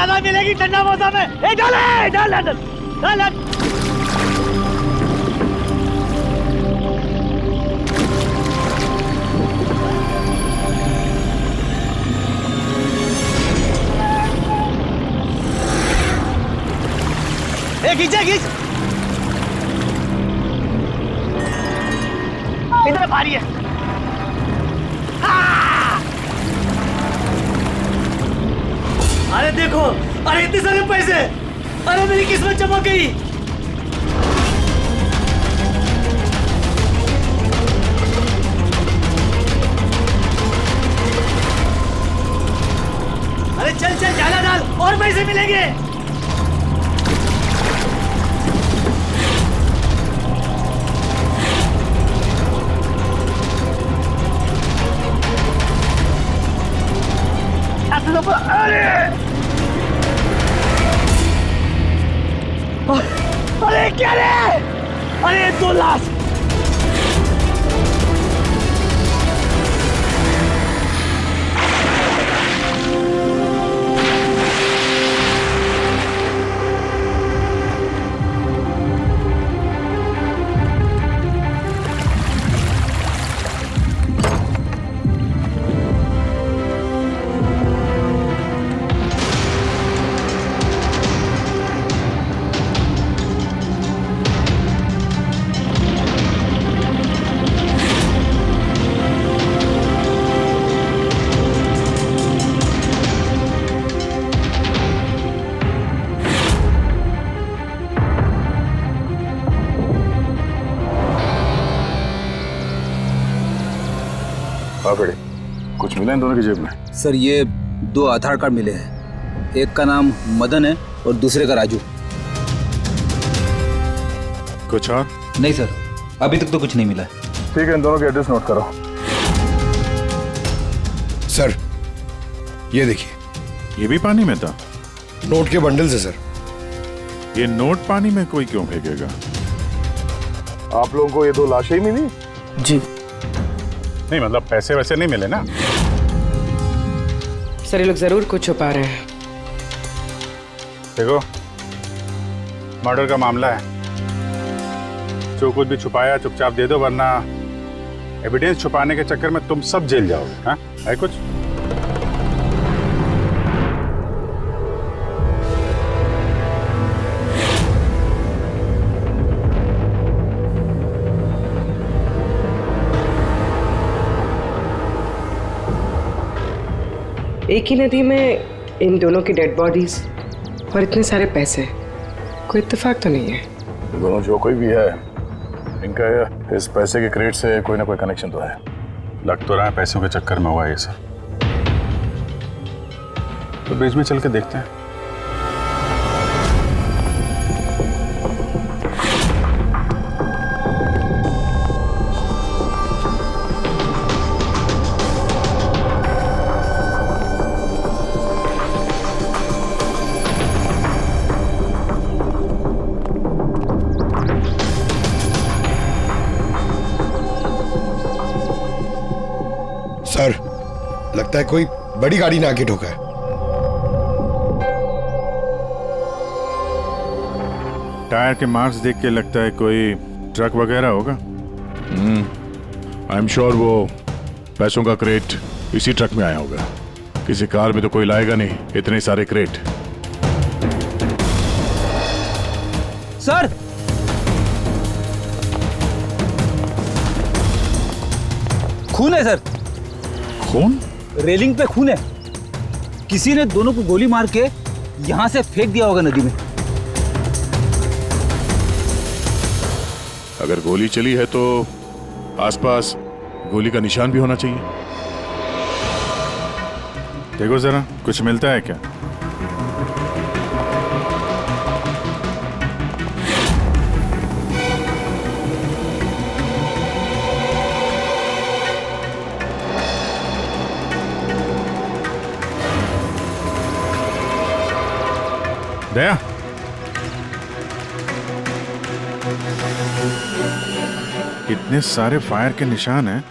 ज्यादा मिलेगी ठंडा मौसम में। डाल डाल डाल डाल डाल। खींचा खींच, इधर भारी है। अरे देखो, अरे इतने सारे पैसे, अरे मेरी किस्मत चमक गई। अरे चल चल डाला डाल, और पैसे मिलेंगे। अरे क्या रे, अरे 2 लाख। कुछ मिला इन दोनों की जेब में? सर ये 2 आधार कार्ड मिले हैं, एक का नाम मदन है और दूसरे का राजू। कुछ और? नहीं सर, अभी तक तो कुछ नहीं मिला है। ठीक है, इन दोनों के एड्रेस नोट करो। सर ये देखिए, ये भी पानी में था? नोट के बंडल से सर। ये नोट पानी में कोई क्यों फेंकेगा? आप लोगों को ये 2 लाशें ही मिली? जी नहीं, मतलब पैसे वैसे नहीं मिले ना? सर ये लोग जरूर कुछ छुपा रहे हैं। देखो, मर्डर का मामला है, जो कुछ भी छुपाया चुपचाप दे दो, वरना एविडेंस छुपाने के चक्कर में तुम सब जेल जाओगे। हाँ, है कुछ? एक ही नदी में इन दोनों की डेड बॉडीज और इतने सारे पैसे, कोई इत्तेफाक तो नहीं है? दोनों जो कोई भी है, इनका इस पैसे के क्रेट से कोई ना कोई कनेक्शन तो है। लग तो रहा है पैसों के चक्कर में हुआ ये सब। तो बीच में चल के देखते हैं। सर लगता है कोई बड़ी गाड़ी ने आके ठोका है। टायर के मार्क्स देख के लगता है कोई ट्रक वगैरह होगा। आई एम श्योर वो पैसों का क्रेट इसी ट्रक में आया होगा। किसी कार में तो कोई लाएगा नहीं इतने सारे क्रेट। सर खून है सर, खून? रेलिंग पे खून है। किसी ने दोनों को गोली मार के यहां से फेंक दिया होगा नदी में। अगर गोली चली है तो आसपास गोली का निशान भी होना चाहिए। देखो जरा, कुछ मिलता है क्या? दया, कितने सारे फायर के निशान हैं।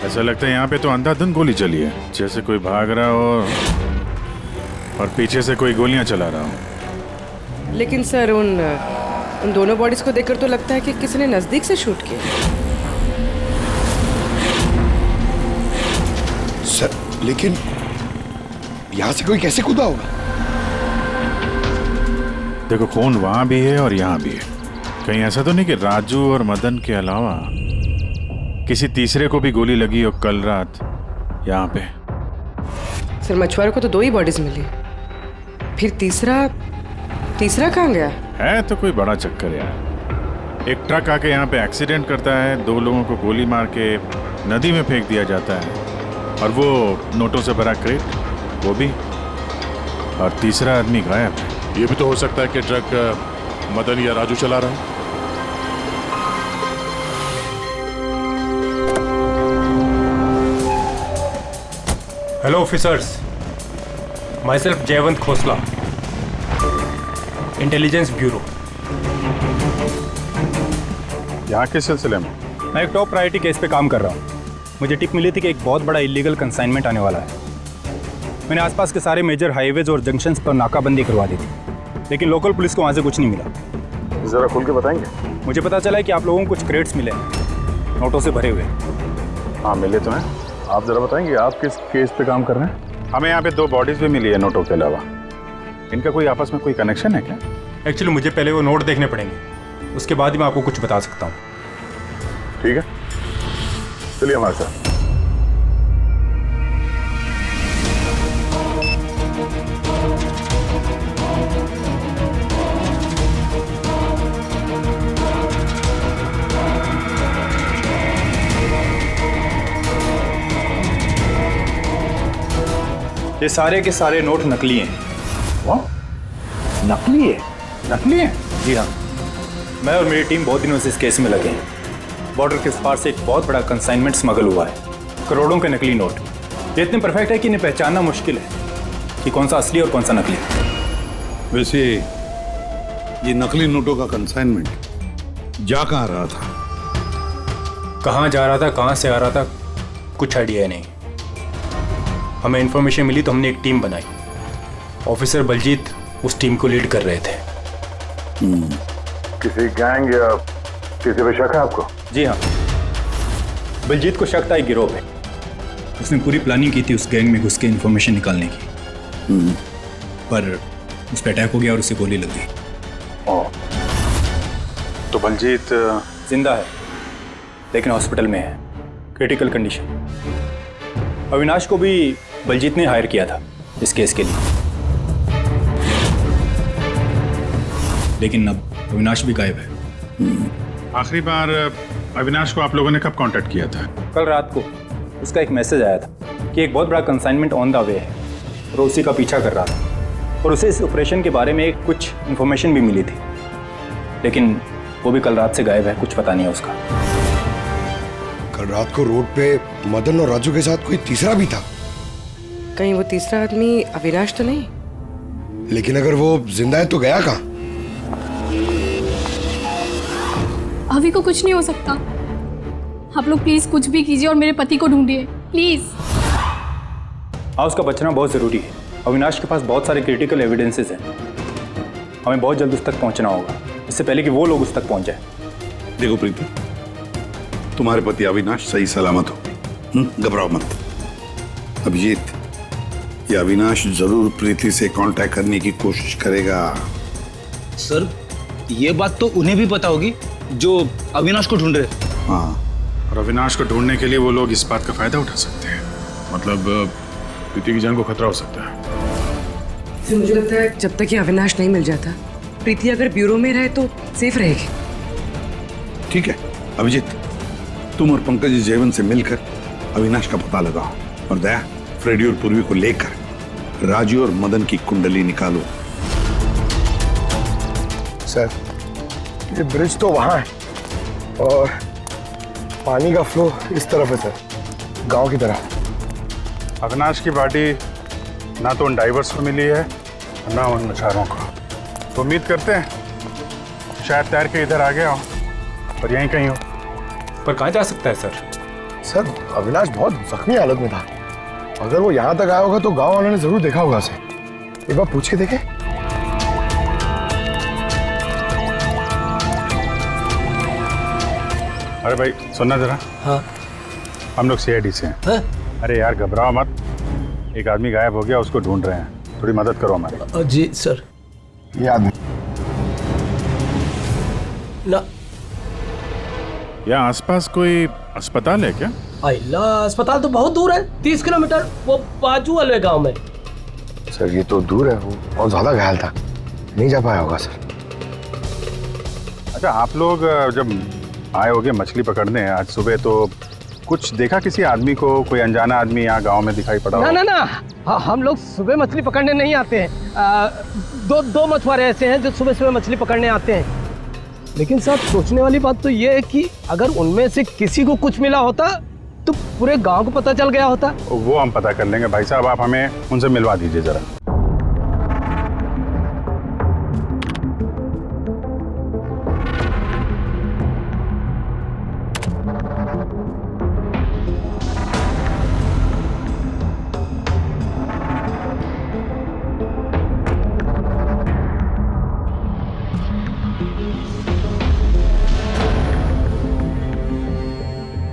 ऐसा लगता है यहाँ पे तो अंधाधुंध गोली चली है, जैसे कोई भाग रहा हो और पीछे से कोई गोलियां चला रहा हूँ। लेकिन सर उन दोनों बॉडीज को देखकर तो लगता है कि किसी ने नजदीक से शूट किया। सर लेकिन यहाँ से कोई कैसे कूदा होगा? देखो, खून वहां भी है और यहाँ भी है। कहीं ऐसा तो नहीं कि राजू और मदन के अलावा किसी तीसरे को भी गोली लगी हो कल रात यहाँ पे? सर मछुआरों को तो 2 ही बॉडीज मिली, फिर तीसरा कहाँ गया? है तो कोई बड़ा चक्कर यार। एक ट्रक आके यहाँ पे एक्सीडेंट करता है, 2 लोगों को गोली मार के नदी में फेंक दिया जाता है, और वो नोटों से भरा क्रेट वो भी, और तीसरा आदमी गायब है। ये भी तो हो सकता है कि ट्रक मदन या राजू चला रहा है। Hello officers, my self Jaywant Khosla, intelligence bureau. यहाँ किस सिलसिले में? मैं एक टॉप प्रायोरिटी केस पे काम कर रहा हूँ। मुझे टिप मिली थी कि एक बहुत बड़ा इलीगल कंसाइनमेंट आने वाला है। मैंने आसपास के सारे मेजर हाईवेज और जंक्शंस पर नाकाबंदी करवा दी थी, लेकिन लोकल पुलिस को वहाँ से कुछ नहीं मिला। जरा खुल के बताएंगे? मुझे पता चला है कि आप लोगों को कुछ क्रेट्स मिले हैं, नोटों से भरे हुए। हाँ मिले तो हैं। आप जरा बताएंगे आप किस केस पे काम कर रहे हैं? हमें यहाँ पे 2 बॉडीज भी मिली है नोटों के अलावा। इनका कोई आपस में कोई कनेक्शन है क्या? एक्चुअली मुझे पहले वो नोट देखने पड़ेंगे, उसके बाद ही मैं आपको कुछ बता सकता हूँ। ठीक है, चलिए हमारे साथ। ये सारे के सारे नोट नकली हैं। नकली है? नकली है? जी हाँ, मैं और मेरी टीम बहुत दिनों से इस केस में लगे हैं। बॉर्डर के पार से एक बहुत बड़ा कंसाइनमेंट स्मगल हुआ है, करोड़ों के नकली नोट। ये इतने परफेक्ट है कि इन्हें पहचानना मुश्किल है कि कौन सा असली और कौन सा नकली। वैसे ये नकली नोटों का कंसाइनमेंट जा कहाँ रहा था? कहाँ जा रहा था, कहाँ से आ रहा था, कुछ आइडिया नहीं। हमें इन्फॉर्मेशन मिली तो हमने एक टीम बनाई। ऑफिसर बलजीत उस टीम को लीड कर रहे थे। किसी गैंग या किसी पे शक है आपको? जी हाँ, बलजीत को शक था एक गिरोह पे। उसने पूरी प्लानिंग की थी उस गैंग में घुस के इन्फॉर्मेशन निकालने की, पर उस पर अटैक हो गया और उसे गोली लग गई। तो बलजीत जिंदा है, लेकिन हॉस्पिटल में है, क्रिटिकल कंडीशन। अविनाश को भी बलजीत ने हायर किया था इस केस के लिए, लेकिन अब अविनाश भी गायब है। आखिरी बार अविनाश को आप लोगों ने कब कांटेक्ट किया था? कल रात को उसका एक मैसेज आया था कि एक बहुत बड़ा कंसाइनमेंट ऑन द वे है और उसी का पीछा कर रहा था, और उसे इस ऑपरेशन के बारे में कुछ इन्फॉर्मेशन भी मिली थी, लेकिन वो भी कल रात से गायब है, कुछ पता नहीं है उसका। कल रात को रोड पे मदन और राजू के साथ कोई तीसरा भी था। कहीं वो तीसरा आदमी अविनाश तो नहीं? लेकिन अगर वो जिंदा है तो गया कहाँ? अभी को कुछ नहीं हो सकता। आप लोग प्लीज कुछ भी कीजिए और मेरे पति को ढूंढिए प्लीज। हाँ, उसका बचना बहुत ज़रूरी है। अविनाश के पास बहुत सारे क्रिटिकल एविडेंसेस हैं, हमें बहुत जल्द उस तक पहुंचना होगा, इससे पहले कि वो लोग उस तक पहुंच जाए। देखो प्रीति, तुम्हारे पति अविनाश सही सलामत हो, घबराओ मत। अभिजीत, ये अविनाश जरूर प्रीति से कांटेक्ट करने की कोशिश करेगा। सर, ये बात तो उन्हें भी पता होगी जो अविनाश को ढूंढ रहे। हाँ, और अविनाश को ढूंढने के लिए वो लोग इस बात का फायदा उठा सकते हैं, मतलब प्रीति की जान को खतरा हो सकता है। फिर मुझे लगता है जब तक ये अविनाश नहीं मिल जाता, प्रीति अगर ब्यूरो में रहे तो सेफ रहेगी। ठीक है अभिजीत, तुम और पंकज जयवंत से मिलकर अविनाश का पता लगाओ, और दया फ्रेडी और पूर्वी को लेकर राजू और मदन की कुंडली निकालो। सर, ये ब्रिज तो वहाँ है और पानी का फ्लो इस तरफ है सर, गांव की तरफ। अविनाश की बॉडी ना तो उन डाइवर्स को मिली है ना उन मछुआरों को, तो उम्मीद करते हैं शायद तैर के इधर आ गया हो और यहीं कहीं हो। पर कहाँ जा सकता है सर? सर, अविनाश बहुत जख्मी हालत में था। अगर वो यहाँ तक आया होगा तो गांव वालों ने जरूर देखा होगा उसे। एक बार पूछ के देखे। अरे भाई सुनना जरा। हाँ। हम लोग सीआईडी से हैं। हाँ? अरे यार घबराओ मत, एक आदमी गायब हो गया, उसको ढूंढ रहे हैं, थोड़ी मदद करो हमारी। जी सर। ये आदमी ना यहाँ आसपास कोई अस्पताल है क्या? अल्लाह, अस्पताल तो बहुत दूर है, 30 किलोमीटर, वो बाजू वाले गांव में। सर ये तो दूर है, वो बहुत ज्यादा घायल था, नहीं जा पाया होगा सर। अच्छा आप लोग जब आए होगे मछली पकड़ने आज सुबह, तो कुछ देखा किसी आदमी को, कोई अनजाना आदमी यहाँ गांव में दिखाई पड़ा? ना ना ना, हम लोग सुबह मछली पकड़ने नहीं आते हैं। दो मछुआरे ऐसे हैं जो सुबह सुबह मछली पकड़ने आते हैं। लेकिन साहब सोचने वाली बात तो ये है कि अगर उनमें से किसी को कुछ मिला होता तो पूरे गांव को पता चल गया होता। वो हम पता कर लेंगे भाई साहब, आप हमें उनसे मिलवा दीजिए जरा।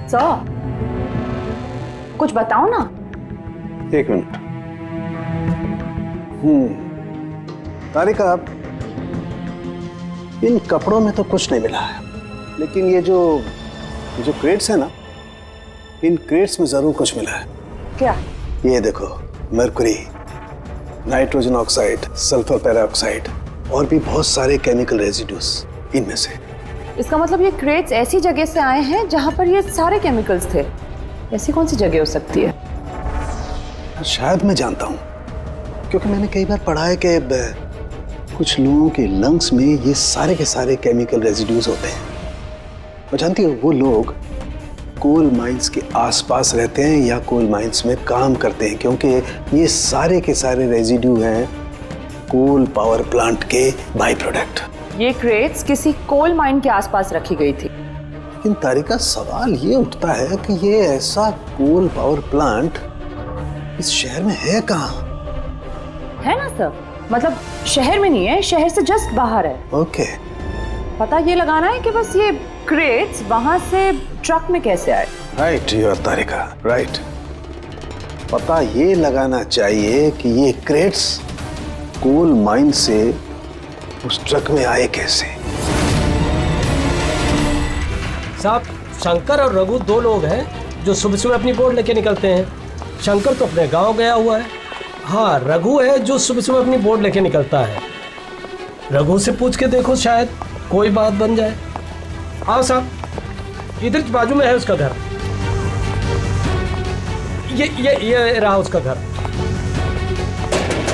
सर कुछ बताओ ना। एक मिनट। तारिका, इन कपड़ों में तो कुछ नहीं मिला है, लेकिन ये जो क्रेट्स है ना, इन क्रेट्स में जरूर कुछ मिला है। क्या? ये देखो, mercury, nitrogen oxide, sulphur peroxide और भी बहुत सारे केमिकल रेजिड्यूज इनमें से। इसका मतलब ये क्रेट्स ऐसी जगह से आए हैं जहां पर ये सारे केमिकल्स थे। ऐसी कौन सी जगह हो सकती है? शायद मैं जानता हूँ, क्योंकि मैंने कई बार पढ़ा है कि कुछ लोगों के लंग्स में ये सारे के सारे केमिकल रेजिड्यूज होते हैं। और जानती हो, वो लोग कोल माइंस के आसपास रहते हैं या कोल माइंस में काम करते हैं, क्योंकि ये सारे के सारे रेजिड्यू हैं कोल पावर प्लांट के बाई प्रोडक्ट। ये क्रेट्स किसी कोल माइन के आसपास रखी गई थी। लेकिन तारिका, सवाल ये उठता है कि ये ऐसा कोल पावर प्लांट इस शहर में है कहाँ? है ना सर, मतलब शहर में नहीं है, शहर से जस्ट बाहर है। ओके। पता ये लगाना है कि बस ये क्रेट्स वहां से ट्रक में कैसे आए। राइट यूर तारिका, राइट। पता ये लगाना चाहिए कि ये क्रेट्स कोल माइन से उस ट्रक में आए कैसे। साहब शंकर और रघु दो लोग हैं जो सुबह सुबह अपनी बोट लेके निकलते हैं। शंकर तो अपने गांव गया हुआ है। हाँ, रघु है जो सुबह सुबह अपनी बोट लेके निकलता है। रघु से पूछ के देखो, शायद कोई बात बन जाए। आओ साहब, इधर बाजू में है उसका घर। ये रहा उसका घर।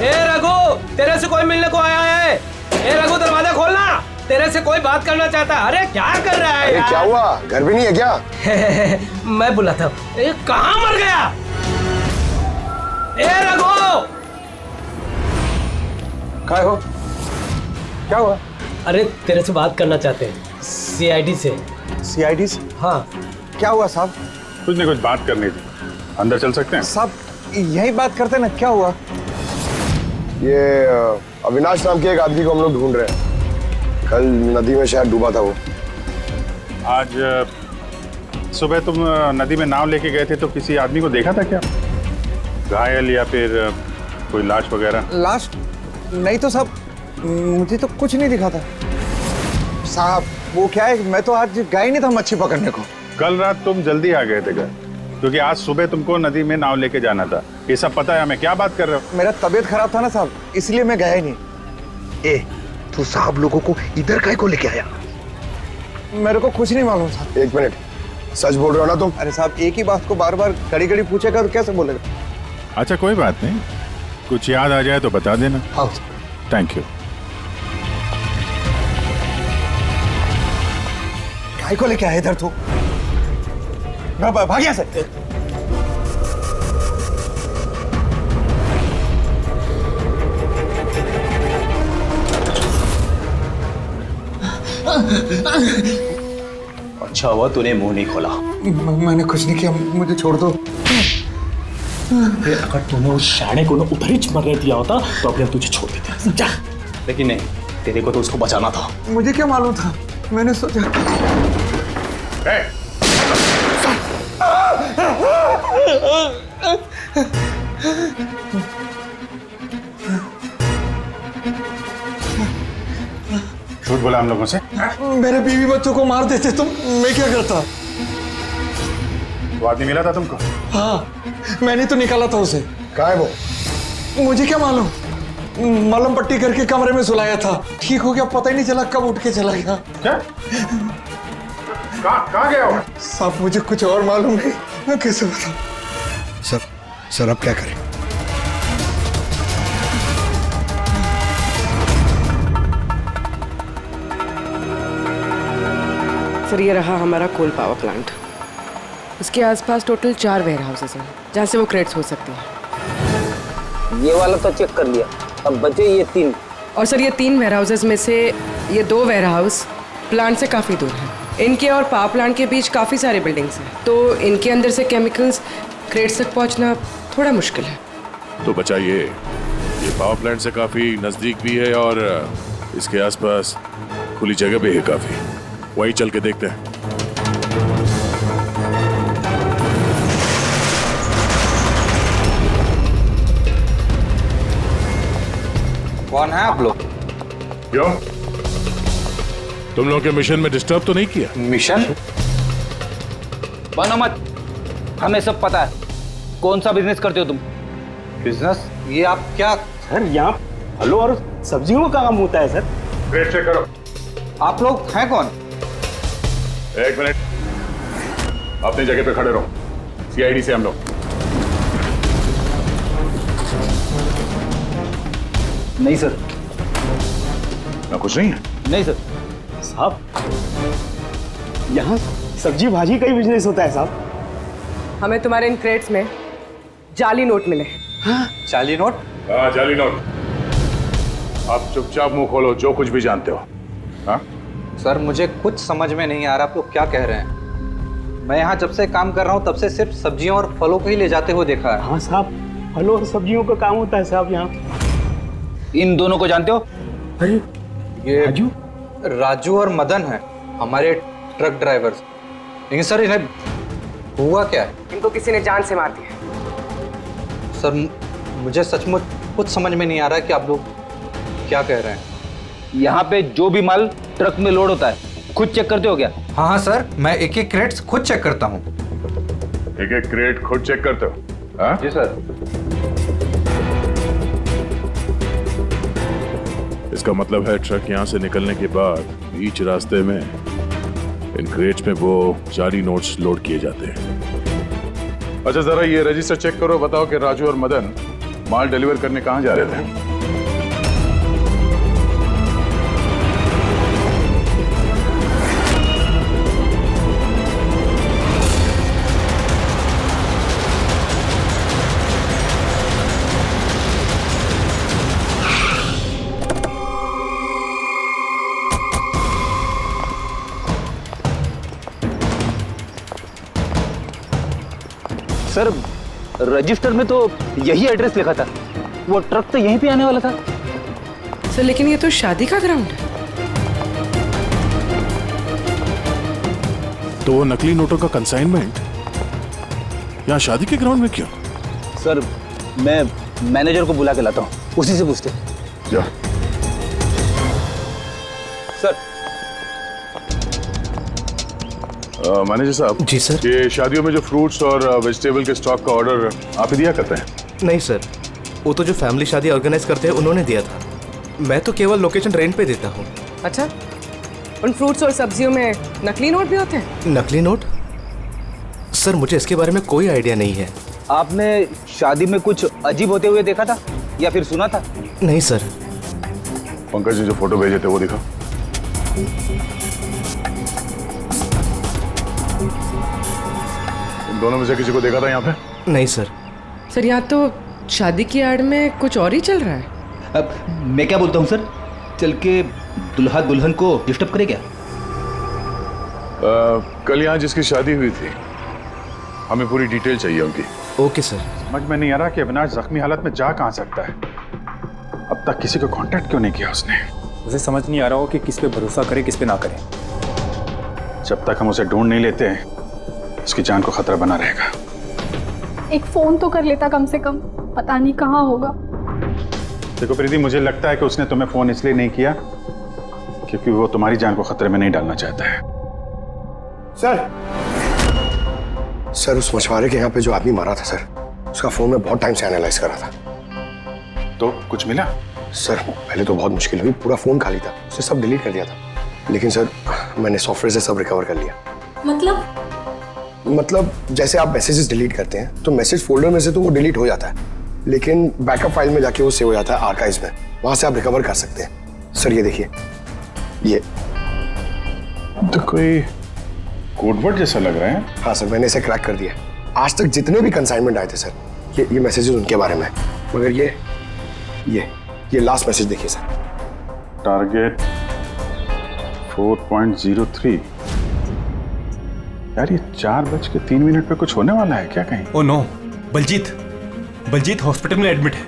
ए रघु, तेरे से कोई मिलने को आया है। ए रघु, दरवाजा खोलना, तेरे से कोई बात करना चाहता है। अरे क्या कर रहा है यार? क्या हुआ, घर भी नहीं है क्या? मैं बुलाता हूँ। ए, कहाँ मर गया? ए रघु, क्या हो? क्या हुआ? अरे तेरे से बात करना चाहते हैं, सीआईडी से। सीआईडी से? हाँ। क्या हुआ साहब? कुछ नहीं, कुछ बात करनी थी, अंदर चल सकते हैं? साहब यही बात करते ना, क्या हुआ? ये अविनाश नाम के एक आदमी को हम लोग ढूंढ रहे हैं। कल नदी में शायद डूबा था वो। आज सुबह तुम नदी में नाव लेके गए थे, तो किसी आदमी को देखा था क्या, घायल या फिर कोई लाश वगैरह? लाश नहीं तो साहब, मुझे तो कुछ नहीं दिखा था साहब। वो क्या है, मैं तो आज गया ही नहीं था मच्छी पकड़ने को। कल रात तुम जल्दी आ गए थे घर, क्योंकि आज सुबह तुमको नदी में नाव लेके जाना था। ये सब पता है हमें, क्या बात कर रहे हो? मेरा तबीयत खराब था ना साहब, इसलिए मैं गया ही नहीं। ए, तू साहब लोगों को इधर काहे को लेके आया? मेरे को कुछ नहीं मालूम साहब। एक मिनट, सच बोल रहे हो ना तुम? अरे साहब, एक ही बात को बार बार घड़ी घड़ी पूछेगा तो कैसे बोलेगा? अच्छा कोई बात नहीं, कुछ याद आ जाए तो बता देना। हाँ। Thank you. काहे को लेके आया इधर तू? भाग यहाँ से। अच्छा हुआ तूने मुंह नहीं खोला। मैंने कुछ नहीं किया, मुझे छोड़ दो। अगर तूने उस शाणे को ना उधर ही मरने दिया होता तो अपने तुझे छोड़ देते, समझा? लेकिन नहीं, तेरे को तो उसको बचाना था। मुझे क्या मालूम था, मैंने सोचा। झूठ बोला हम लोगों से? मेरे बीवी बच्चों को मार देते तुम, मैं क्या करता? वो आदमी मिला था तुमको? हाँ, मैंने तो निकाला था उसे। कहाँ है वो? मुझे क्या मालूम, मलम पट्टी करके कमरे में सुलाया था, ठीक हो गया, पता ही नहीं चला कब उठ के चला गया। क्या? कहाँ गया वो? साहब मुझे कुछ और मालूम नहीं, मैं कैसे बताऊं? सर अब क्या करें? सर ये रहा हमारा कोल पावर प्लांट। इसके आसपास टोटल 4 वेयर हाउसेस हैं जहाँ से वो क्रेट्स हो सकती हैं। ये वाला तो चेक कर लिया, अब बचे ये 3। और सर ये 3 वेयर हाउसेस में से ये 2 वेयर हाउस प्लांट से काफ़ी दूर हैं। इनके और पावर प्लांट के बीच काफ़ी सारी बिल्डिंग्स हैं, तो इनके अंदर से केमिकल्स क्रेट्स तक पहुँचना थोड़ा मुश्किल है। तो बचा ये पावर प्लांट से काफी नजदीक भी है और इसके आसपास खुली जगह भी है काफी, वहीं चल के देखते हैं। कौन है आप लोग? क्यों, तुम लोग के मिशन में डिस्टर्ब तो नहीं किया? मिशन? बनो मत, हमें सब पता है। कौन सा बिजनेस करते हो तुम? बिजनेस? ये आप क्या? सर यहाँ फलों और सब्जियों का काम होता है सर। क्रेट चेक करो। आप लोग हैं कौन? एक मिनट, अपनी जगह पे खड़े रहो। सीआईडी से हम लोग। नहीं सर। ना कुछ नहीं है? नहीं सर। साहब यहाँ सब्जी भाजी का ही बिजनेस होता है साहब। हमें तुम्हारे इन क्रेट्स में जाली नोट मिले। हाँ? जाली नोट? हाँ जाली नोट। आप चुपचाप मुंह खोलो, जो कुछ भी जानते हो। हाँ सर मुझे कुछ समझ में नहीं आ रहा आप लोग क्या कह रहे हैं। मैं यहाँ जब से काम कर रहा हूँ तब से सिर्फ सब्जियों और फलों को ही ले जाते हुए देखा है। हाँ साहब, फलों और सब्जियों का काम होता है साहब यहाँ। इन दोनों को जानते हो? अरे ये राजू और मदन है, हमारे ट्रक ड्राइवर्स। लेकिन सर इन्हें हुआ क्या है? इनको किसी ने जान से मार दिया। सर मुझे सचमुच कुछ समझ में नहीं आ रहा कि आप लोग क्या कह रहे हैं। यहाँ पे जो भी माल ट्रक में लोड होता है खुद चेक करते हो क्या? हाँ हाँ सर, मैं एक एक क्रेट्स खुद चेक करता हूँ। एक एक क्रेट खुद चेक करते हो? हाँ जी सर। इसका मतलब है ट्रक यहाँ से निकलने के बाद बीच रास्ते में इन क्रेट्स में वो जाली नोट्स लोड किए जाते हैं। अच्छा जरा ये रजिस्टर चेक करो, बताओ कि राजू और मदन माल डिलीवर करने कहाँ जा रहे थे? सर रजिस्टर में तो यही एड्रेस लिखा था, वो ट्रक तो यहीं पे आने वाला था। सर लेकिन ये तो शादी का ग्राउंड है। तो वो नकली नोटों का कंसाइनमेंट यहाँ शादी के ग्राउंड में क्यों? सर मैं मैनेजर को बुला के लाता हूँ, उसी से पूछते। जा। सर मैनेजर साहब। जी सर। ये शादियों में जो फ्रूट्स और वेजिटेबल के स्टॉक का ऑर्डर आप ही दिया करते हैं? नहीं सर, वो तो जो फैमिली शादी ऑर्गेनाइज करते हैं उन्होंने दिया था। मैं तो केवल लोकेशन रेंट पे देता हूँ। अच्छा, उन फ्रूट्स और सब्जियों में नकली नोट भी होते हैं? नकली नोट? सर मुझे इसके बारे में कोई आइडिया नहीं है। आपने शादी में कुछ अजीब होते हुए देखा था या फिर सुना था? नहीं सर। पंकज ने जो फोटो भेजे थे वो दिखा। तुम दोनों में से किसी को देखा था यहाँ पे? नहीं सर। सर यहाँ तो शादी की आड़ में कुछ और ही चल रहा है। अब मैं क्या बोलता हूँ सर, चल के दुल्हा दुल्हन को डिस्टर्ब करे क्या? कल यहाँ जिसकी शादी हुई थी हमें पूरी डिटेल चाहिए उनकी। Okay sir. समझ में नहीं आ रहा कि अविनाश जख्मी हालत में जा कहाँ सकता है। अब तक किसी को कांटेक्ट क्यों नहीं किया उसने? मुझे समझ नहीं आ रहा हो कि किस पे भरोसा करे किस पे ना करे। जब तक हम उसे ढूंढ नहीं लेते उसकी जान को खतरा बना रहेगा। एक फोन तो कर लेता कम से कम, पता नहीं कहाँ होगा। देखो प्रीति, मुझे लगता है कि उसने तुम्हें फोन इसलिए नहीं किया क्योंकि वो तुम्हारी जान को खतरे में नहीं डालना चाहता है। सर उस मछुआरे के यहाँ पे जो आदमी मारा था सर, उसका फोन में बहुत टाइम से एनालाइज कर रहा था। तो कुछ मिला? सर पहले तो बहुत मुश्किल हुई, पूरा फोन खाली था, उसे सब डिलीट कर दिया था। लेकिन सर मैंने सॉफ्टवेयर से सब रिकवर कर लिया। मतलब जैसे आप मैसेजेस डिलीट करते हैं तो मैसेज फोल्डर में से तो वो डिलीट हो जाता है, लेकिन बैकअप फाइल में जाके वो सेव हो जाता है आर्काइव्स में, वहां से आप रिकवर कर सकते हैं। सर ये देखिए, ये तो कोई कोडवर्ड जैसा लग रहा है। हाँ सर, मैंने इसे क्रैक कर दिया। आज तक जितने भी कंसाइनमेंट आए थे सर, ये मैसेजेस उनके बारे में, मगर ये लास्ट मैसेज देखिए सर। टारगेट 4.03। यार ये 4:03 पे कुछ होने वाला है क्या कहीं? ओ नो, बलजीत हॉस्पिटल में एडमिट है,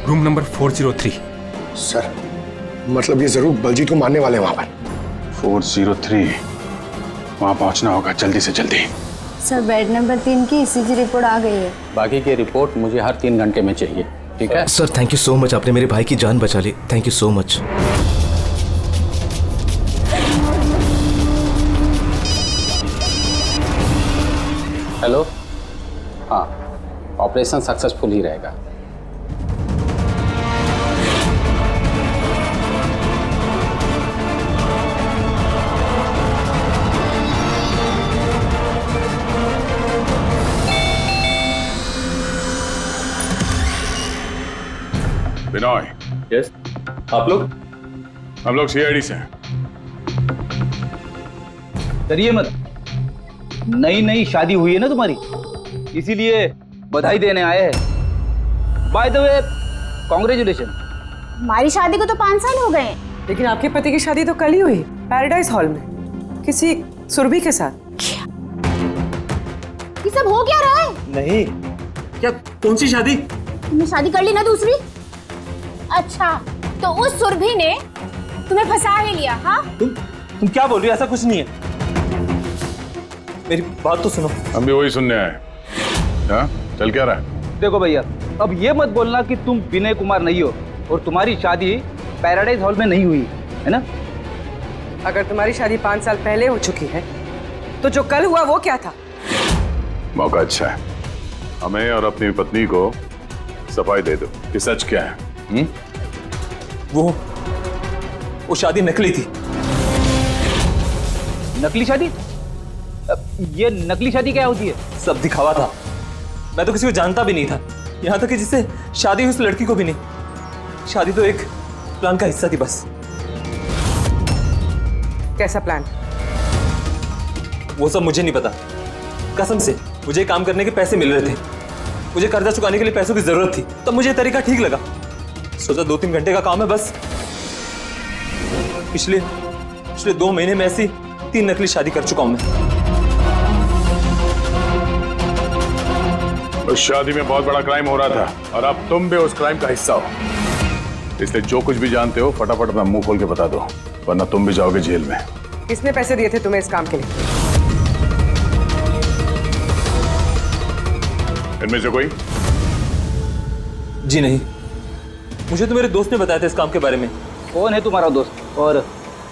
रूम नंबर 403। सर मतलब ये जरूर बलजीत को मारने वाले हैं वहां पर। 403, वहां पहुंचना होगा जल्दी से जल्दी। सर बेड नंबर 3 की ईसीजी रिपोर्ट आ गई है। बाकी की रिपोर्ट मुझे हर 3 घंटे में चाहिए, ठीक है? Sir thank you so much, आपने मेरे भाई की जान बचा ली। Thank you so much. Hello, हाँ, ऑपरेशन सक्सेसफुल ही रहेगा। बिनॉय। यस, आप लोग? हम लोग सीआईडी से हैं। डरिए मत, नई शादी हुई है ना तुम्हारी, इसीलिए बधाई देने आए हैं। By the way, congratulation. हमारी शादी को तो 5 साल हो गए, लेकिन आपके पति की शादी तो कल ही हुई, पैराडाइज हॉल में, किसी सुरभि के साथ। ये सब हो क्या रहा है? नहीं, क्या कौन सी शादी? तुमने शादी कर ली ना दूसरी? अच्छा, तो उस सुरभि ने तुम्हें फंसा ही लिया? हाँ, तुम क्या बोल रही हो? ऐसा कुछ नहीं है, मेरी बात तो सुनो। हम भी वही सुनने आए। हाँ, चल क्या रहा है? देखो भैया, अब ये मत बोलना कि तुम विनय कुमार नहीं हो और तुम्हारी शादी पैराडाइज हॉल में नहीं हुई है ना? अगर तुम्हारी शादी 5 साल पहले हो चुकी है तो जो कल हुआ वो क्या था? मौका अच्छा है, हमें और अपनी पत्नी को सफाई दे दो कि सच क्या है। वो शादी नकली थी। नकली शादी? ये नकली शादी क्या होती है? सब दिखावा था, मैं तो किसी को जानता भी नहीं था, यहाँ तक कि जिससे शादी हुई उस लड़की को भी नहीं। शादी तो एक प्लान का हिस्सा थी बस। कैसा प्लान? वो सब मुझे नहीं पता, कसम से। मुझे काम करने के पैसे मिल रहे थे, मुझे कर्जा चुकाने के लिए पैसों की जरूरत थी, तब मुझे तरीका ठीक लगा। सोचा 2-3 घंटे का काम है बस। पिछले 2 महीने में ऐसी 3 नकली शादी कर चुका हूं मैं। उस शादी में बहुत बड़ा क्राइम हो रहा था और अब तुम भी उस क्राइम का हिस्सा हो, इसलिए जो कुछ भी जानते हो फटाफट अपना मुंह खोल के बता दो, वरना तुम भी जाओगे जेल में। किसने पैसे दिए थे तुम्हें इस काम के लिए? इनमें से कोई? जी नहीं, मुझे तो मेरे दोस्त ने बताया था इस काम के बारे में। कौन है तुम्हारा दोस्त और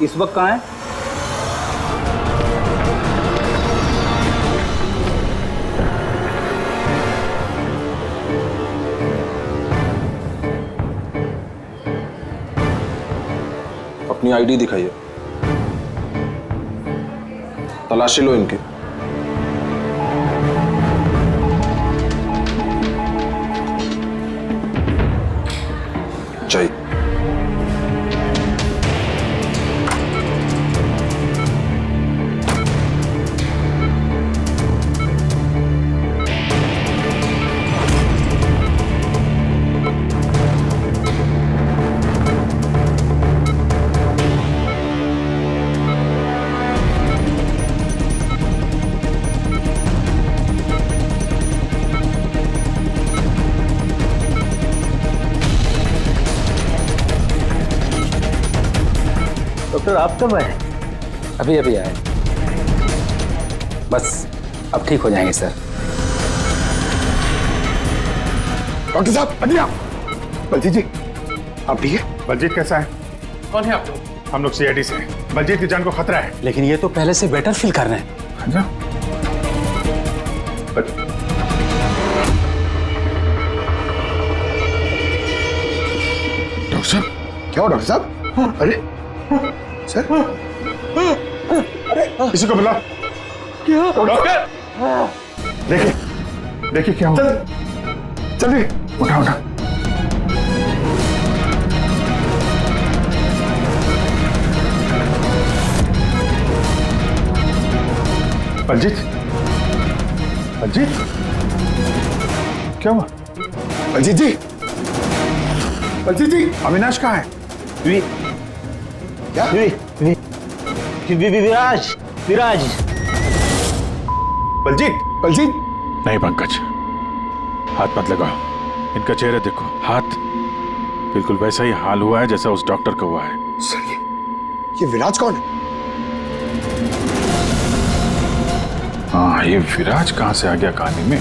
इस वक्त कहाँ है? अपनी आईडी दिखाइए, तलाशी लो इनकी। चाहिए डॉक्टर आप कब आए? अभी अभी आए। बस अब ठीक हो जाएंगे सर। डॉक्टर साहब अभी आप। बलजीत जी आप ठीक है? बलजीत कैसा है? कौन है आप लोग? हम लोग सीआईडी से हैं। बलजीत की जान को खतरा है। लेकिन ये तो पहले से बेटर फील कर रहे हैं। अच्छा? डॉक्टर साहब क्या हो डॉक्टर साहब? अरे सर अरे किसी को बुला। क्या डॉक्टर देखिए क्या हुआ। चल उठा उठा। बलजीत बलजीत क्या हुआ? बलजीत जी बलजीत जी अविनाश कहाँ है? क्या? विराज विराज। बलजीत बलजीत नहीं पंकज, हाथ मत लगाओ। इनका चेहरा देखो, हाथ बिल्कुल वैसा ही हाल हुआ है जैसा उस डॉक्टर का हुआ है। सर ये विराज कौन है? हाँ ये विराज कहां से आ गया कहानी में?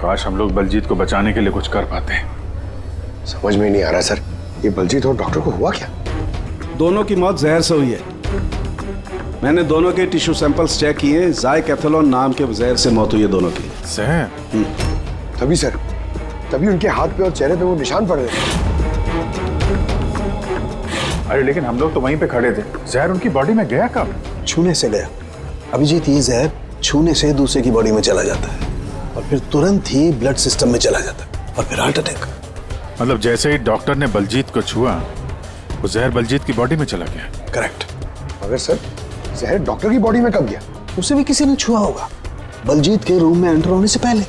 काश हम लोग बलजीत को बचाने के लिए कुछ कर पाते। समझ में नहीं आ रहा सर, ये बलजीत और डॉक्टर को हुआ क्या? दोनों की मौत जहर से हुई है। मैंने दोनों के टिश्यू सैंपल्स चेक किए, ज़ायकैथेलॉन नाम के जहर से मौत हुई है दोनों की। जहर? तभी सर, तभी उनके हाथ पे और चेहरे पे वो निशान पड़ रहे थे। अरे लेकिन हम लोग तो वहीं पे खड़े थे, जहर उनकी बॉडी में गया कब? छूने से गया। अभिजीत, ये जहर छूने से दूसरे की बॉडी में चला जाता है और फिर तुरंत ही ब्लड सिस्टम में चला जाता है और फिर हार्ट अटैक। मतलब जैसे ही डॉक्टर ने बलजीत को छुआ, वो जहर बलजीत की बॉडी में चला गया। करेक्ट। मगर सर जहर डॉक्टर की बॉडी में कब गया? उसे भी किसी ने छुआ होगा, बलजीत के रूम में एंटर होने से पहले।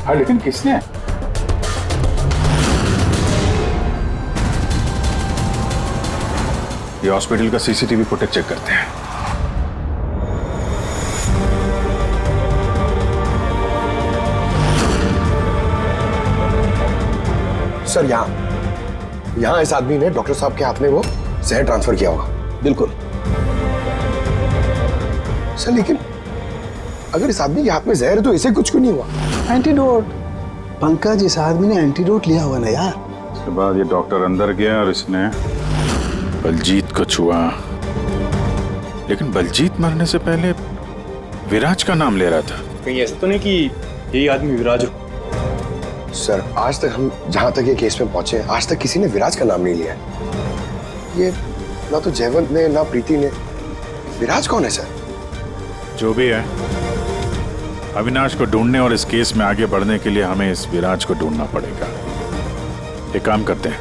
हाँ लेकिन किसने? ये हॉस्पिटल का सीसीटीवी फुटेज चेक करते हैं। सर यहाँ इस आदमी ने डॉक्टर साहब के हाथ में वो जहर ट्रांसफर किया होगा। बिल्कुल सर, लेकिन अगर इस आदमी के हाथ में जहर है तो इसे कुछ क्यों नहीं हुआ? एंटीडोट। पंकज, इस आदमी ने एंटीडोट लिया हुआ ना यार। उसके बाद ये डॉक्टर अंदर गया और इसने बलजीत को छुआ। लेकिन बलजीत मरने से पहले विराज का नाम ले रहा था। कहीं ऐसा तो नहीं कि यही आदमी विराज हो? सर आज तक हम जहां तक ये केस में पहुंचे, आज तक किसी ने विराज का नाम नहीं लिया है। ये ना तो जयवंत ने ना प्रीति ने। विराज कौन है सर? जो भी है, अविनाश को ढूंढने और इस केस में आगे बढ़ने के लिए हमें इस विराज को ढूंढना पड़ेगा। एक काम करते हैं,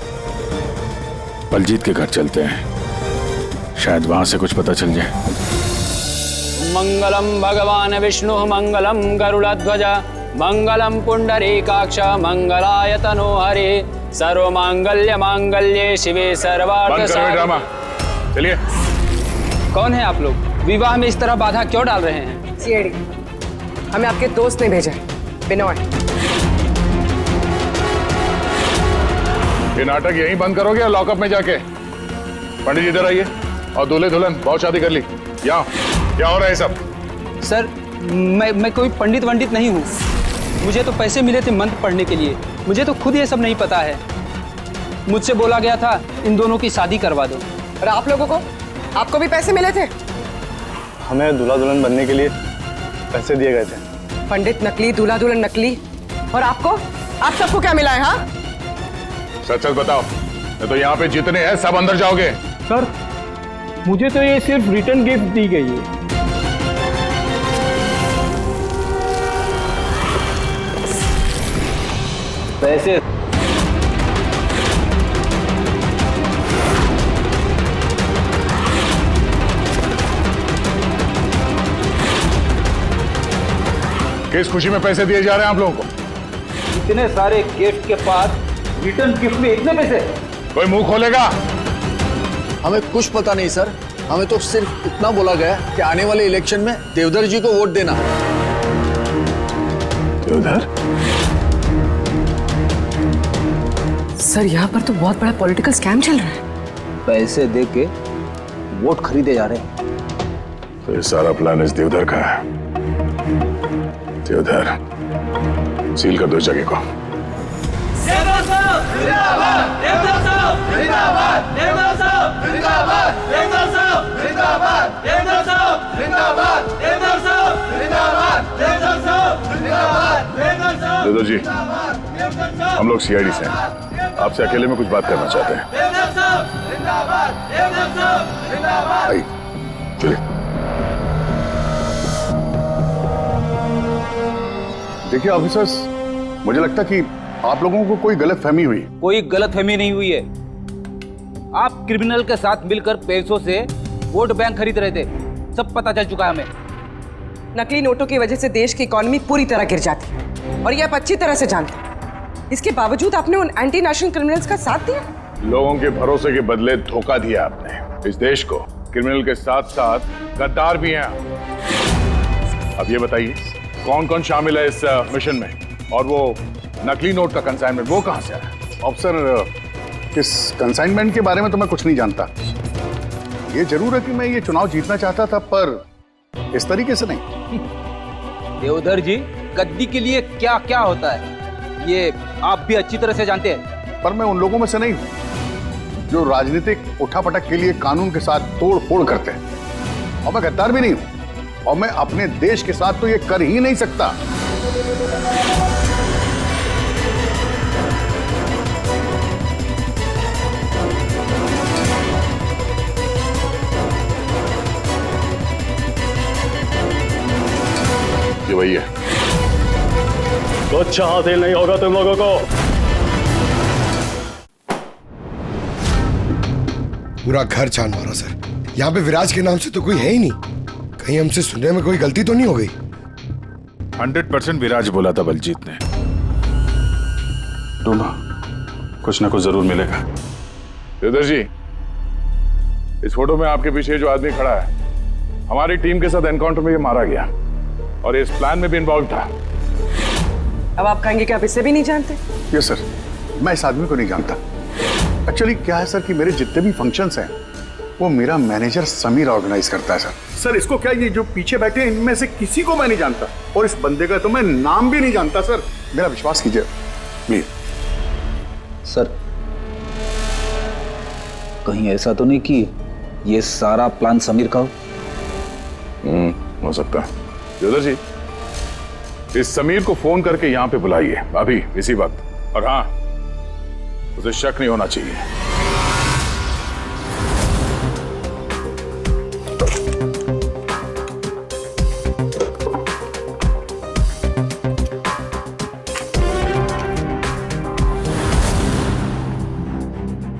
बलजीत के घर चलते हैं, शायद वहां से कुछ पता चल जाए। मंगलम भगवान विष्णु मंगलम गरुड़ध्वज मंगलम पुंडरीकाक्ष मंगलाय तनो हरे सर्व मांगल्य मांगल्ये शिवे सर्वार्थ ड्रामा। चलिए। कौन है आप लोग? विवाह में इस तरह बाधा क्यों डाल रहे हैं? सीआईडी, हमें आपके दोस्त ने भेजा है, बिनोय। ये नाटक यहीं बंद करोगे या लॉकअप में जाके? पंडित जी इधर आइए और दूल्हे दुल्हन बहुत शादी कर ली। यहाँ क्या हो रहा है सब? सर मैं कोई पंडित वंडित नहीं हूँ। मुझे तो पैसे मिले थे मंत्र पढ़ने के लिए। मुझे तो खुद ये सब नहीं पता है। मुझसे बोला गया था इन दोनों की शादी करवा दो। और आप लोगों को? आपको भी पैसे मिले थे? हमें दूल्हा दुल्हन बनने के लिए पैसे दिए गए थे। पंडित नकली, दूल्हा दुल्हन नकली, और आपको? आप सबको क्या मिला है? हाँ सच सच बताओ, नहीं तो यहाँ पे जितने हैं सब अंदर जाओगे। सर मुझे तो ये सिर्फ रिटर्न गिफ्ट दी गई है। पैसे किस खुशी में पैसे दिए जा रहे हैं आप लोगों को? इतने सारे गिफ्ट के बाद रिटर्न गिफ्ट में इतने पैसे? कोई मुंह खोलेगा? हमें कुछ पता नहीं सर, हमें तो सिर्फ इतना बोला गया कि आने वाले इलेक्शन में देवधर जी को वोट देना। देवधर? सर यहाँ पर तो बहुत बड़ा पॉलिटिकल स्कैम चल रहा है। पैसे दे के वोट खरीदे जा रहे हैं। तो ये सारा प्लान इस देवधर का है। देवधर, सील कर दो इस जगह को। देवधर जी, हम लोग सीआईडी से हैं, आपसे अकेले में कुछ बात करना चाहते हैं। आइए, चलिए। देखिए ऑफिसर्स, मुझे लगता कि आप लोगों को कोई गलत फहमी हुई। कोई गलत फहमी नहीं हुई है। आप क्रिमिनल के साथ मिलकर पैसों से वोट बैंक खरीद रहे थे, सब पता चल चुका है हमें। नकली नोटों की वजह से देश की इकोनॉमी पूरी तरह गिर जाती है और ये आप अच्छी तरह से जानते हैं। इसके बावजूद आपने उन एंटी नेशनल क्रिमिनल्स का साथ दिया। लोगों के भरोसे के बदले धोखा दिया आपने इस देश को। क्रिमिनल के साथ साथ गद्दार भी हैं। अब ये बताइए कौन कौन शामिल है इस मिशन में, और वो नकली नोट का कंसाइनमेंट वो कहां से आया? ऑफिसर, इस कंसाइनमेंट के बारे में तो मैं कुछ नहीं जानता। ये जरूर है कि मैं ये चुनाव जीतना चाहता था, पर इस तरीके से नहीं। देवधर जी, गद्दी के लिए क्या क्या होता है ये आप भी अच्छी तरह से जानते हैं। पर मैं उन लोगों में से नहीं हूं जो राजनीतिक उठापटक के लिए कानून के साथ तोड़ फोड़ करते हैं, और मैं गद्दार भी नहीं हूं, और मैं अपने देश के साथ तो ये कर ही नहीं सकता। ये वही है। कुछ हासिल नहीं होगा तुम लोगों को। पूरा घर छान मारा सर। यहाँ पे विराज के नाम से तो कोई है ही नहीं। कहीं हमसे सुनने में कोई गलती तो नहीं हो गई? 100% विराज बोला था बलजीत ने। ढूंढो, कुछ ना कुछ जरूर मिलेगा। देवधर जी, इस फोटो में आपके पीछे जो आदमी खड़ा है, हमारी टीम के साथ एनकाउंटर में ये मारा गया और इस प्लान में भी इन्वॉल्व था। अब आप कहेंगे कि आप इसे भी नहीं जानते? यस सर, मैं इस आदमी को नहीं जानता। एक्चुअली क्या है सर कि मेरे जितने भी फंक्शंस हैं वो मेरा मैनेजर समीर ऑर्गेनाइज करता है सर। सर इसको क्या, ये जो पीछे बैठे हैं इनमें से किसी को मैं नहीं जानता, और इस बंदे का तो मैं नाम भी नहीं जानता सर। मेरा विश्वास कीजिए प्लीज। सर कहीं ऐसा तो नहीं कि ये सारा प्लान समीर का हो? हो सकता है। देवधर जी, इस समीर को फोन करके यहां पे बुलाइए अभी इसी वक्त, और हाँ, उसे शक नहीं होना चाहिए।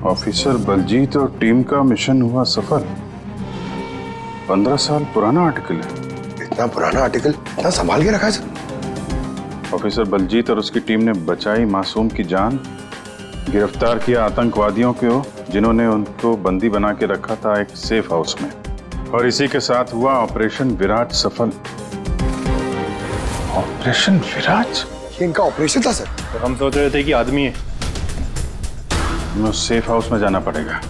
ऑफिसर बलजीत और टीम का मिशन हुआ सफल। 15 साल पुराना आर्टिकल है। इतना पुराना आर्टिकल इतना संभाल के रखा है सर? ऑफिसर बलजीत और उसकी टीम ने बचाई मासूम की जान, गिरफ्तार किया आतंकवादियों को जिन्होंने उनको बंदी बना के रखा था एक सेफ हाउस में, और इसी के साथ हुआ ऑपरेशन विराज सफल। ऑपरेशन विराज? ये इनका ऑपरेशन था सर? तो हम सोच रहे थे कि आदमी है। हमें उस सेफ हाउस में जाना पड़ेगा।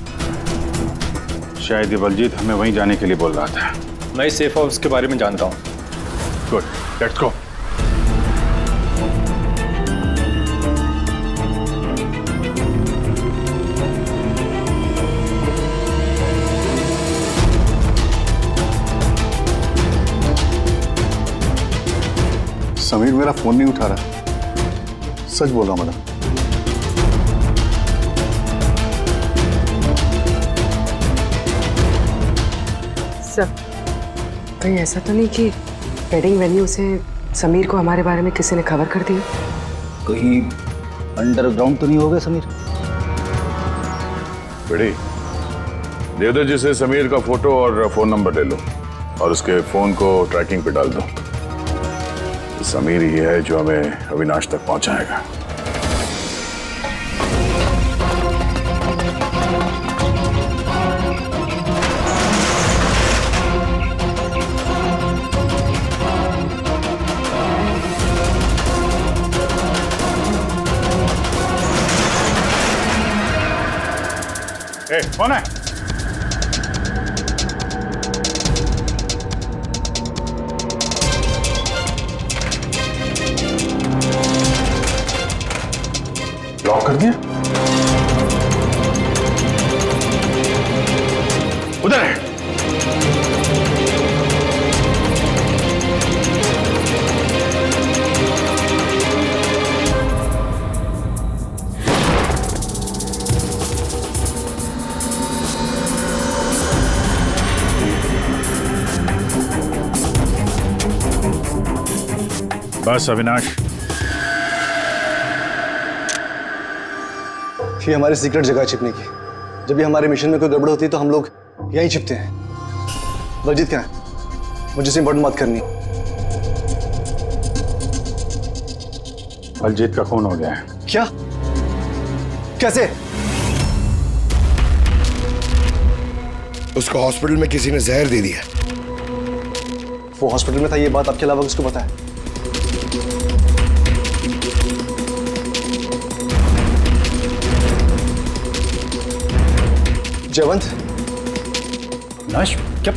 शायद ये बलजीत हमें वहीं जाने के लिए बोल रहा था। मैं इस सेफ हाउस के बारे में जानता हूँ। Good, let's go. समीर मेरा फोन नहीं उठा रहा। सच बोल रहा हूं मैडम। सर, कहीं ऐसा तो नहीं कि वेडिंग वेन्यू से समीर को हमारे बारे में किसी ने खबर कर दी? कहीं अंडरग्राउंड तो नहीं हो गया समीर? बेटी, देवधर जी से समीर का फोटो और फोन नंबर ले लो और उसके फोन को ट्रैकिंग पे डाल दो। समीर ही है जो हमें अविनाश तक पहुंचाएगा। ए, कौन है? लॉक कर दिया? उधर है। बस अविनाश, ये हमारी सीक्रेट जगह है छिपने की। जब भी हमारे मिशन में कोई गड़बड़ होती है तो हम लोग यहीं छिपते हैं। बलजीत क्या है? मुझे से इंपॉर्टेंट बात करनी। बलजीत का खून हो गया है। क्या? कैसे? उसको हॉस्पिटल में किसी ने जहर दे दिया। वो हॉस्पिटल में था, ये बात आपके अलावा किसको पता है? जयवंत, नाश, क्या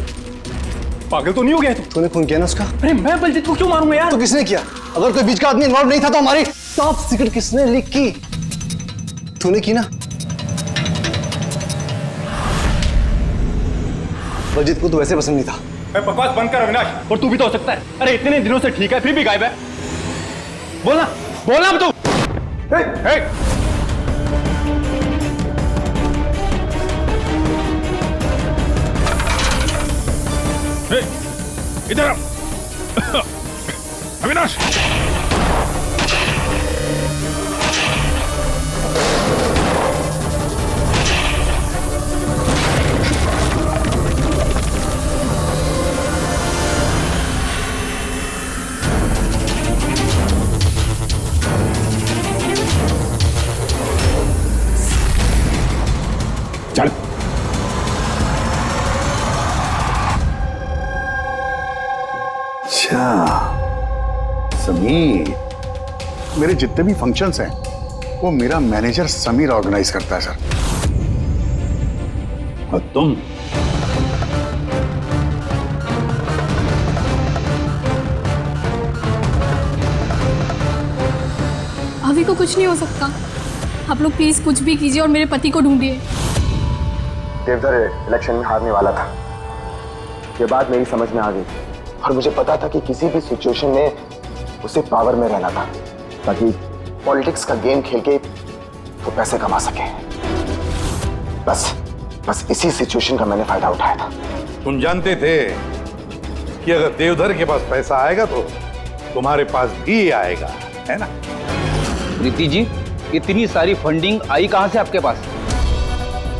पागल तो नहीं हो गया तू? तूने खून किया ना उसका? अरे मैं बलजीत को क्यों मारूंगा यार? तो किसने किया? अगर कोई बीच का आदमी इन्वॉल्व नहीं था तो हमारी टॉप सीक्रेट किसने लीक की? तूने की ना? बलजीत को तो वैसे पसंद नहीं था। अरे बकवास बंद कर अविनाश, और तू भी तो हो सकता है। अरे इतने दिनों से ठीक है फिर भी गायब है। बोलना बोलना अब तू। इधर आओ। अविनाश, चल। अच्छा समीर, मेरे जितने भी फंक्शंस हैं वो मेरा मैनेजर समीर ऑर्गेनाइज करता है सर। और तुम? अभी को कुछ नहीं हो सकता। आप लोग प्लीज कुछ भी कीजिए और मेरे पति को ढूंढिए। देवधर इलेक्शन में हारने वाला था, ये बात मेरी समझ में आ गई और मुझे पता था कि किसी भी सिचुएशन में उसे पावर में रहना था ताकि पॉलिटिक्स का गेम खेल के वो पैसे कमा सके। बस इसी सिचुएशन का मैंने फायदा उठाया था। तुम जानते थे कि अगर देवधर के पास पैसा आएगा तो तुम्हारे पास भी आएगा, है ना? प्रीति जी, इतनी सारी फंडिंग आई कहां से आपके पास?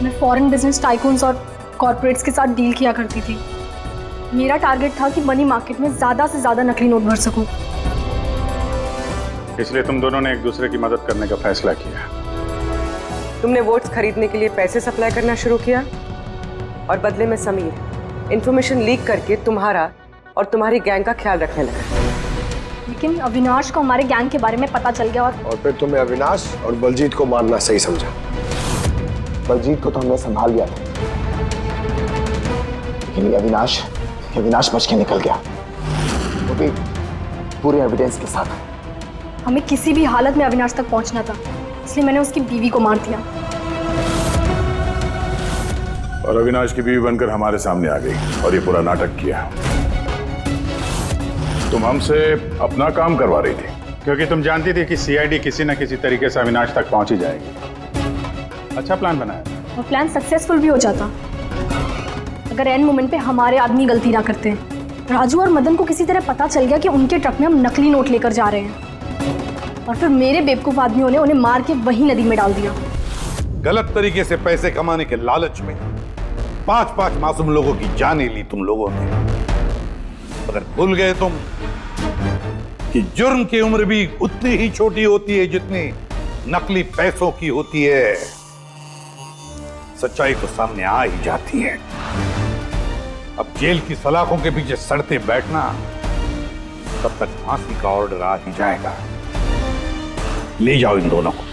मैं फॉरेन बिजनेस टाइकून्स और कॉर्पोरेट्स के साथ डील किया करती थी। मेरा टारगेट था कि मनी मार्केट में ज्यादा से ज्यादा नकली नोट भर सकूं। इसलिए तुम दोनों ने एक दूसरे की मदद करने का फैसला किया। तुमने वोट्स खरीदने के लिए पैसे सप्लाई करना शुरू किया और बदले में समीर इंफॉर्मेशन लीक करके तुम्हारा और तुम्हारी गैंग का ख्याल रखने लगा। लेकिन अविनाश को हमारे गैंग के बारे में पता चल गया और फिर तुम्हें अविनाश और बलजीत को मारना सही समझा। बलजीत को तो हमने संभाल लिया था, लेकिन अविनाश बच के निकल गया, वो भी पूरे एविडेंस के साथ। हमें किसी भी हालत में अविनाश तक पहुंचना था, इसलिए मैंने उसकी बीवी को मार दिया। और अविनाश की बीवी बनकर हमारे सामने आ गई और ये पूरा नाटक किया। तुम हमसे अपना काम करवा रही थी क्योंकि तुम जानती थी कि सीआईडी किसी न किसी तरीके से अविनाश तक पहुंच ही जाएगी। अच्छा प्लान बनाया। वो प्लान सक्सेसफुल भी हो जाता अगर एंड मोमेंट पे हमारे आदमी गलती ना करते। राजू और मदन को किसी तरह पता चल गया कि उनके ट्रक में हम नकली नोट लेकर जा रहे हैं और फिर मेरे बेवकूफ आदमियों ने उन्हें मार के वही नदी में डाल दिया। गलत तरीके से पैसे कमाने के लालच में 5-5 मासूम लोगों की जानें ली तुम लोगों ने। अगर भूल गए तुम कि जुर्म की उम्र भी उतनी ही छोटी होती है जितनी नकली पैसों की होती है। सच्चाई तो सामने आ ही जाती है। अब जेल की सलाखों के पीछे सड़ते बैठना, तब तक फांसी का ऑर्डर आ ही जाएगा। ले जाओ इन दोनों को।